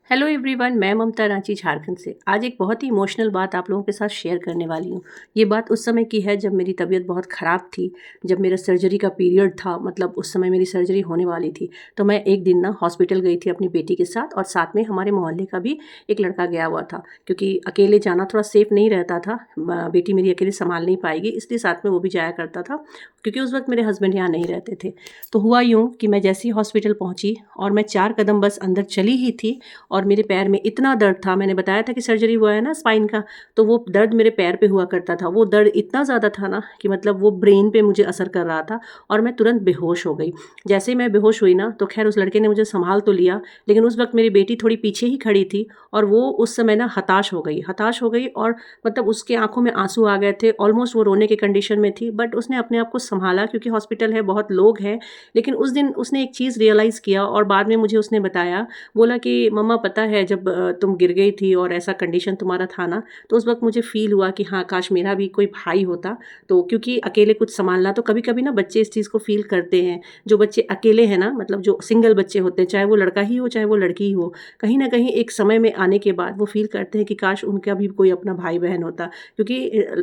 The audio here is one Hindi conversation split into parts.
हेलो एवरीवन, मैं ममता रांची झारखंड से। आज एक बहुत ही इमोशनल बात आप लोगों के साथ शेयर करने वाली हूँ। ये बात उस समय की है जब मेरी तबीयत बहुत ख़राब थी, जब मेरा सर्जरी का पीरियड था, मतलब उस समय मेरी सर्जरी होने वाली थी। तो मैं एक दिन ना हॉस्पिटल गई थी अपनी बेटी के साथ, और साथ में हमारे मोहल्ले का भी एक लड़का गया हुआ था, क्योंकि अकेले जाना थोड़ा सेफ़ नहीं रहता था। बेटी मेरी अकेले संभाल नहीं पाएगी, इसलिए साथ में वो भी जाया करता था, क्योंकि उस वक्त मेरे हस्बैंड यहाँ नहीं रहते थे। तो हुआ यूँ कि मैं जैसे ही हॉस्पिटल पहुँची और मैं 4 कदम बस अंदर चली ही थी, और मेरे पैर में इतना दर्द था। मैंने बताया था कि सर्जरी हुआ है ना स्पाइन का, तो वो दर्द मेरे पैर पे हुआ करता था। वो दर्द इतना ज़्यादा था ना कि मतलब वो ब्रेन पे मुझे असर कर रहा था, और मैं तुरंत बेहोश हो गई। जैसे ही मैं बेहोश हुई ना, तो खैर उस लड़के ने मुझे संभाल तो लिया, लेकिन उस वक्त मेरी बेटी थोड़ी पीछे ही खड़ी थी, और वो उस समय ना हताश हो गई, और मतलब उसके आंखों में आंसू आ गए थे। ऑलमोस्ट वो रोने के कंडीशन में थी, बट उसने अपने आप को संभाला, क्योंकि हॉस्पिटल है, बहुत लोग हैं। लेकिन उस दिन उसने एक चीज़ रियलाइज़ किया, और बाद में मुझे उसने बताया, बोला कि मम्मा पता है, जब तुम गिर गई थी और ऐसा कंडीशन तुम्हारा था ना, तो उस वक्त मुझे फ़ील हुआ कि हाँ, काश मेरा भी कोई भाई होता। तो क्योंकि अकेले कुछ संभालना, तो कभी कभी ना बच्चे इस चीज़ को फ़ील करते हैं। जो बच्चे अकेले हैं ना, मतलब जो सिंगल बच्चे होते हैं, चाहे वो लड़का ही हो चाहे वो लड़की ही हो, कहीं ना कहीं एक समय में आने के बाद वो फ़ील करते हैं कि काश उनका भी कोई अपना भाई बहन होता। क्योंकि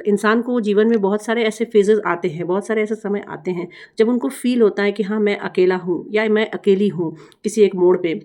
इंसान को जीवन में बहुत सारे ऐसे फेजेस आते हैं, बहुत सारे ऐसे समय आते हैं जब उनको फ़ील होता है कि हाँ, मैं अकेला हूँ या मैं अकेली हूँ। किसी एक मोड़ पे,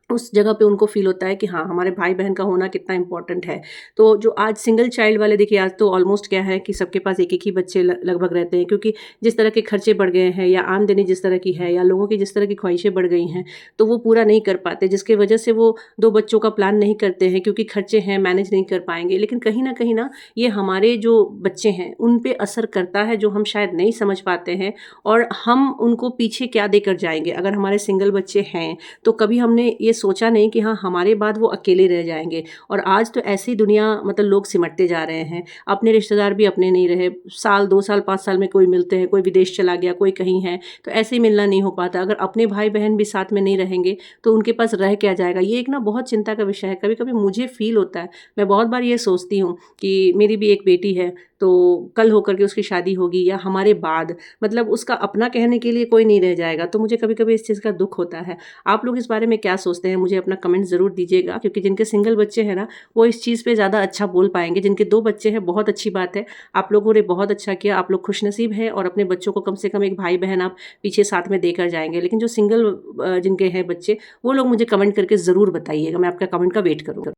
उस जगह पे उनको फ़ील होता है कि हाँ, हमारे भाई-बहन का होना कितना इम्पोर्टेंट है। तो जो आज सिंगल चाइल्ड वाले, देखिए आज तो ऑलमोस्ट क्या है कि सबके पास एक-एक ही बच्चे लगभग रहते हैं, क्योंकि जिस तरह के खर्चे बढ़ गए हैं, या आमदनी जिस तरह की है, या लोगों की जिस तरह की ख्वाहिशें बढ़ गई हैं, तो वो पूरा नहीं कर पाते, जिसकी वजह से वो 2 बच्चों का प्लान नहीं करते हैं, क्योंकि खर्चे हैं, मैनेज नहीं कर पाएँगे। लेकिन कहीं न कहीं ना, ये हमारे जो बच्चे हैं, उन पे असर करता है, जो हम शायद नहीं समझ पाते हैं, और हम उनको पीछे क्या देकर जाएँगे। अगर हमारे सिंगल बच्चे हैं, तो कभी हमने ये सोचा नहीं कि हाँ, हमारे बाद वो अकेले रह जाएँगे। और आज तो ऐसी दुनिया, मतलब लोग सिमटते जा रहे हैं। अपने रिश्तेदार भी अपने नहीं रहे। साल, 2 साल, 5 साल में कोई मिलते हैं, कोई विदेश चला गया, कोई कहीं है, तो ऐसे ही मिलना नहीं हो पाता। अगर अपने भाई-बहन भी साथ में नहीं रहेंगे, तो उनके पास रह क्या जाएगा? ये एक ना बहुत चिंता का विषय है। कभी-कभी मुझे फ़ील होता है, मैं बहुत बार ये सोचती हूँ कि मेरी भी एक बेटी है, तो कल होकर के उसकी शादी होगी, या हमारे बाद, मतलब उसका अपना कहने के लिए कोई नहीं रह जाएगा। तो मुझे कभी-कभी इस चीज़ का दुःख होता है। आप लोग इस बारे में क्या सोचते हैं? मुझे अपना कमेंट ज़रूर दीजिएगा, क्योंकि जिनके सिंगल बच्चे हैं ना, वो इस चीज़ पे ज़्यादा अच्छा बोल पाएँगे। जिनके 2 बच्चे हैं, बहुत अच्छी बात है। आप लोगों ने बहुत अच्छा किया, आप लोग खुशनसीब हैं, और अपने बच्चों को कम से कम एक भाई-बहन आप पीछे साथ में देकर जाएँगे। लेकिन जो सिंगल जिनके हैं बच्चे, वो लोग मुझे कमेंट करके ज़रूर बताइएगा। मैं आपका कमेंट का वेट करूँगी।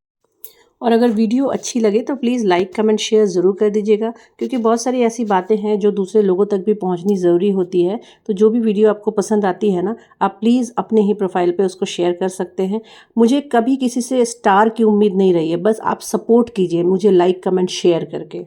और अगर वीडियो अच्छी लगे तो प्लीज़ लाइक, कमेंट, शेयर ज़रूर कर दीजिएगा, क्योंकि बहुत सारी ऐसी बातें हैं जो दूसरे लोगों तक भी पहुंचनी ज़रूरी होती है। तो जो भी वीडियो आपको पसंद आती है ना, आप प्लीज़ अपने ही प्रोफाइल पे उसको शेयर कर सकते हैं। मुझे कभी किसी से स्टार की उम्मीद नहीं रही है, बस आप सपोर्ट कीजिए मुझे लाइक, कमेंट, शेयर करके।